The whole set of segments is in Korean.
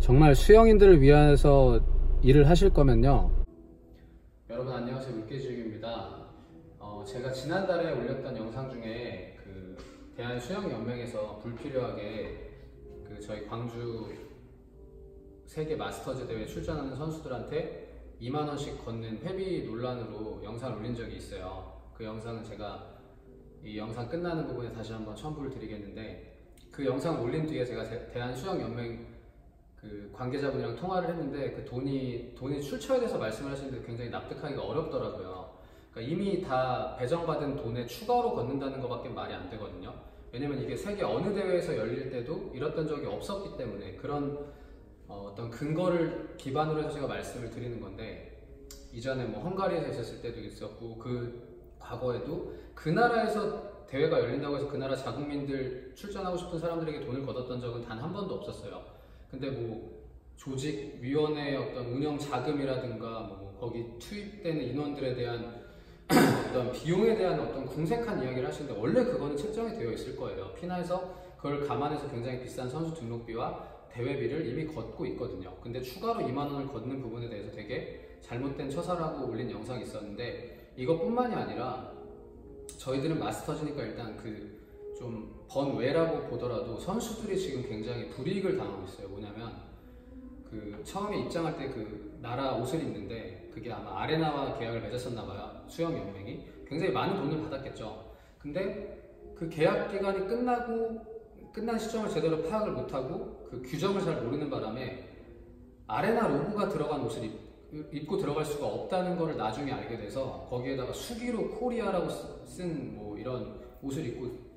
정말 수영인들을 위해서 일을 하실 거면요. 여러분 안녕하세요, 물개지육입니다. 제가 지난달에 올렸던 영상 중에 그 대한수영연맹에서 불필요하게 저희 광주 세계 마스터즈 대회에 출전하는 선수들한테 2만원씩 걷는 회비 논란으로 영상을 올린 적이 있어요. 그 영상은 제가 이 영상 끝나는 부분에 다시 한번 첨부를 드리겠는데, 그 영상을 올린 뒤에 제가 대한수영연맹 그 관계자분이랑 통화를 했는데 그 돈이 출처에 대해서 말씀을 하시는데 굉장히 납득하기가 어렵더라고요. 그러니까 이미 다 배정받은 돈에 추가로 걷는다는 것밖에 말이 안 되거든요. 왜냐면 이게 세계 어느 대회에서 열릴 때도 이랬던 적이 없었기 때문에 그런 어떤 근거를 기반으로 해서 제가 말씀을 드리는 건데, 이전에 뭐 헝가리에서 있었을 때도 있었고 그 과거에도 그 나라에서 대회가 열린다고 해서 그 나라 자국민들 출전하고 싶은 사람들에게 돈을 걷었던 적은 단 한 번도 없었어요. 근데 뭐 조직위원회의 어떤 운영 자금이라든가 뭐 거기 투입되는 인원들에 대한 어떤 비용에 대한 어떤 궁색한 이야기를 하시는데, 원래 그거는 책정이 되어 있을 거예요. 피나에서 그걸 감안해서 굉장히 비싼 선수 등록비와 대회비를 이미 걷고 있거든요. 근데 추가로 2만원을 걷는 부분에 대해서 되게 잘못된 처사라고 올린 영상이 있었는데, 이것뿐만이 아니라 저희들은 마스터즈니까 일단 좀 번외라고 보더라도 선수들이 지금 굉장히 불이익을 당하고 있어요. 뭐냐면 처음에 입장할 때 그 나라 옷을 입는데 그게 아마 아레나와 계약을 맺었었나 봐요. 수영연맹이 굉장히 많은 돈을 받았겠죠. 근데 그 계약 기간이 끝난 시점을 제대로 파악을 못하고 그 규정을 잘 모르는 바람에 아레나 로고가 들어간 옷을 입고 들어갈 수가 없다는 걸 나중에 알게 돼서 거기에다가 수기로 코리아라고 쓴 뭐 이런 옷을 입고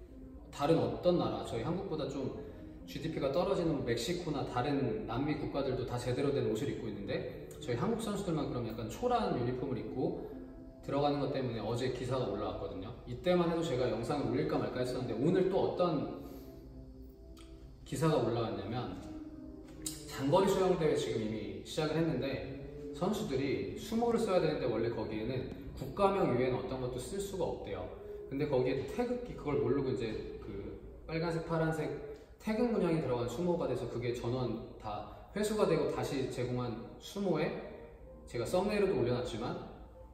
다른 어떤 나라, 저희 한국보다 좀 GDP가 떨어지는 멕시코나 다른 남미 국가들도 다 제대로 된 옷을 입고 있는데 저희 한국 선수들만 그럼 약간 초라한 유니폼을 입고 들어가는 것 때문에 어제 기사가 올라왔거든요. 이때만 해도 제가 영상을 올릴까 말까 했었는데 오늘 또 어떤 기사가 올라왔냐면, 장거리 수영대회 지금 이미 시작을 했는데 선수들이 수모를 써야 되는데 원래 거기에는 국가명 이외에는 어떤 것도 쓸 수가 없대요. 근데 거기에 태극기, 그걸 모르고 이제 빨간색, 파란색 태극 문양이 들어간 수모가 돼서 그게 전원 다 회수가 되고 다시 제공한 수모에, 제가 썸네일에도 올려놨지만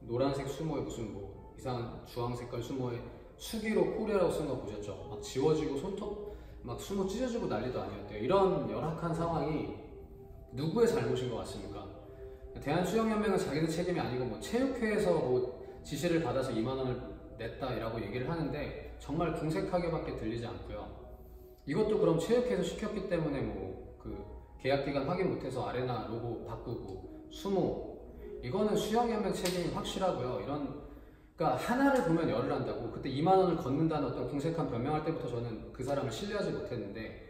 노란색 수모에 무슨 뭐 이상한 주황 색깔 수모에 수기로 코리아라고 쓴 거 보셨죠? 막 지워지고 손톱 막 수모 찢어지고 난리도 아니었대요. 이런 열악한 상황이 누구의 잘못인 것 같습니까? 대한수영연맹은 자기네 책임이 아니고 뭐 체육회에서 뭐 지시를 받아서 2만원을 냈다라고 얘기를 하는데 정말 궁색하게밖에 들리지 않고요. 이것도 그럼 체육회에서 시켰기 때문에 뭐 계약기간 확인 못해서 아레나 로고 바꾸고 수모, 이거는 수영연맹 책임이 확실하고요. 그러니까 하나를 보면 열을 한다고 그때 2만원을 걷는다는 어떤 궁색한 변명할 때부터 저는 그 사람을 신뢰하지 못했는데,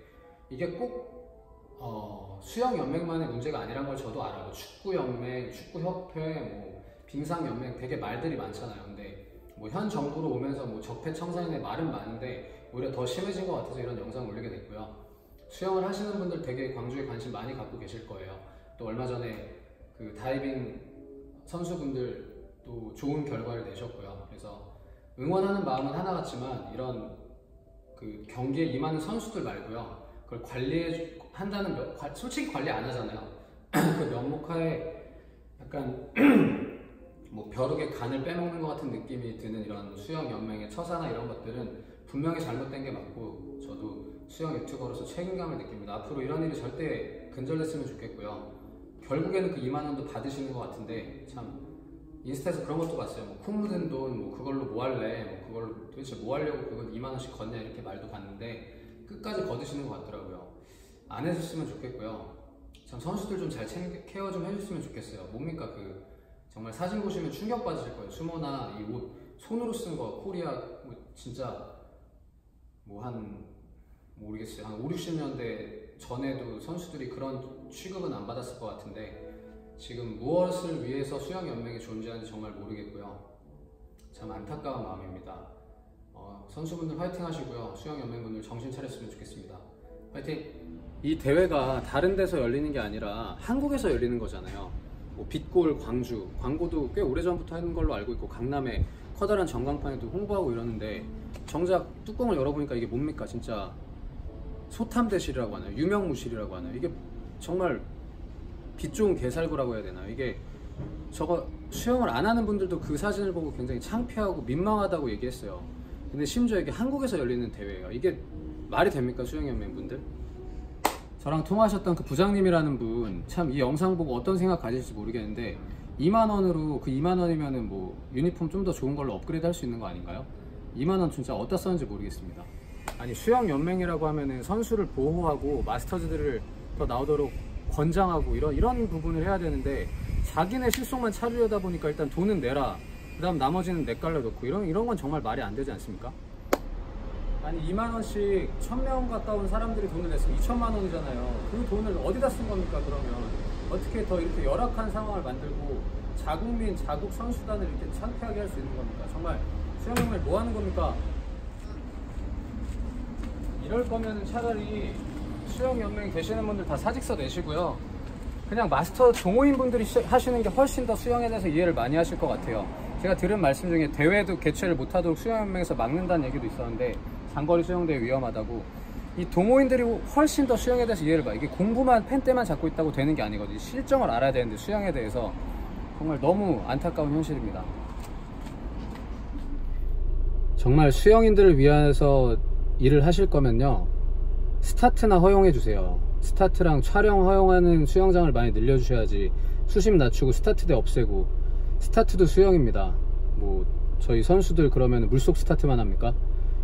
이게 꼭 수영연맹만의 문제가 아니란 걸 저도 알아요. 축구연맹, 축구협회, 뭐 빙상연맹 되게 말들이 많잖아요. 근데 뭐 현 정부로 오면서 뭐 적폐청산의 말은 많은데 오히려 더 심해진 것 같아서 이런 영상을 올리게 됐고요. 수영을 하시는 분들 되게 광주에 관심 많이 갖고 계실 거예요. 또 얼마 전에 그 다이빙 선수분들도 좋은 결과를 내셨고요. 그래서 응원하는 마음은 하나 같지만 이런 경기에 임하는 선수들 말고요, 그걸 관리한다는 솔직히 관리 안 하잖아요. 그 면목하에 약간 뭐 벼룩의 간을 빼먹는 것 같은 느낌이 드는 이런 수영연맹의 처사나 이런 것들은 분명히 잘못된 게 맞고, 저도 수영 유튜버로서 책임감을 느낍니다. 앞으로 이런 일이 절대 근절됐으면 좋겠고요. 결국에는 그 2만원도 받으시는 것 같은데, 참 인스타에서 그런 것도 봤어요. 뭐 콩 묻은 돈 뭐 그걸로 뭐 할래, 뭐 그걸로 도대체 뭐 하려고 그걸 2만원씩 걷냐, 이렇게 말도 봤는데 끝까지 걷으시는 것 같더라고요. 안 해줬으면 좋겠고요. 참 선수들 좀 잘 케어 좀 해줬으면 좋겠어요. 뭡니까 정말 사진 보시면 충격 받으실 거예요. 수모나 이 옷 손으로 쓴 거 코리아 뭐 진짜 뭐 모르겠어요. 한 5, 60년대 전에도 선수들이 그런 취급은 안 받았을 것 같은데 지금 무엇을 위해서 수영연맹이 존재하는지 정말 모르겠고요. 참 안타까운 마음입니다. 선수분들 화이팅 하시고요. 수영연맹분들 정신 차렸으면 좋겠습니다. 화이팅! 이 대회가 다른 데서 열리는 게 아니라 한국에서 열리는 거잖아요. 뭐 빛골 광주, 광고도 꽤 오래전부터 하는 걸로 알고 있고 강남에 커다란 전광판에도 홍보하고 이러는데 정작 뚜껑을 열어보니까 이게 뭡니까? 진짜 소탐대실이라고 하나요? 유명무실이라고 하나요? 이게 정말 빛 좋은 개살구라고 해야 되나요? 이게 저거 수영을 안 하는 분들도 그 사진을 보고 굉장히 창피하고 민망하다고 얘기했어요. 근데 심지어 이게 한국에서 열리는 대회예요. 이게 말이 됩니까, 수영연맹 분들? 저랑 통화하셨던 그 부장님이라는 분, 참 이 영상 보고 어떤 생각 가질지 모르겠는데 2만원으로, 그 2만원이면은 뭐 유니폼 좀 더 좋은 걸로 업그레이드 할 수 있는 거 아닌가요? 2만원 진짜 어디다 썼는지 모르겠습니다. 아니, 수영연맹이라고 하면은 선수를 보호하고 마스터즈들을 더 나오도록 권장하고 이런 부분을 해야 되는데, 자기네 실속만 차리려다 보니까 일단 돈은 내라, 그 다음 나머지는 내 깔려 놓고, 이런 건 정말 말이 안 되지 않습니까? 아니, 2만원씩 1000명 갔다 온 사람들이 돈을 냈으면 2천만원이잖아요. 그 돈을 어디다 쓴 겁니까? 그러면 어떻게 더 이렇게 열악한 상황을 만들고 자국민, 자국 선수단을 이렇게 창피하게 할 수 있는 겁니까? 정말 수영연맹 뭐 하는 겁니까? 이럴 거면 차라리 수영연맹 되시는 분들 다 사직서 내시고요, 그냥 마스터 동호인 분들이 하시는 게 훨씬 더 수영에 대해서 이해를 많이 하실 것 같아요. 제가 들은 말씀 중에 대회도 개최를 못하도록 수영연맹에서 막는다는 얘기도 있었는데, 장거리 수영대회 위험하다고. 이 동호인들이 훨씬 더 수영에 대해서 이해를 봐. 이게 공부만, 펜대만 잡고 있다고 되는 게 아니거든요. 실정을 알아야 되는데 수영에 대해서 정말 너무 안타까운 현실입니다. 정말 수영인들을 위해서 일을 하실 거면요, 스타트나 허용해 주세요. 스타트랑 촬영 허용하는 수영장을 많이 늘려주셔야지. 수심 낮추고 스타트대 없애고. 스타트도 수영입니다. 뭐 저희 선수들 그러면 물속 스타트만 합니까?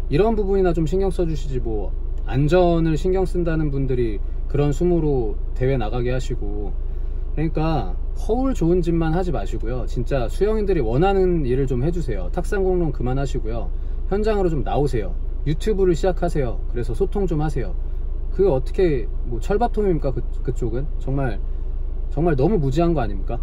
이런 부분이나 좀 신경 써주시지, 뭐 안전을 신경 쓴다는 분들이 그런 수모로 대회 나가게 하시고. 그러니까 허울 좋은 짓만 하지 마시고요, 진짜 수영인들이 원하는 일을 좀 해주세요. 탁상공론 그만하시고요, 현장으로 좀 나오세요. 유튜브를 시작하세요. 그래서 소통 좀 하세요. 그게 어떻게 뭐 철밥통입니까? 그쪽은 정말 너무 무지한 거 아닙니까?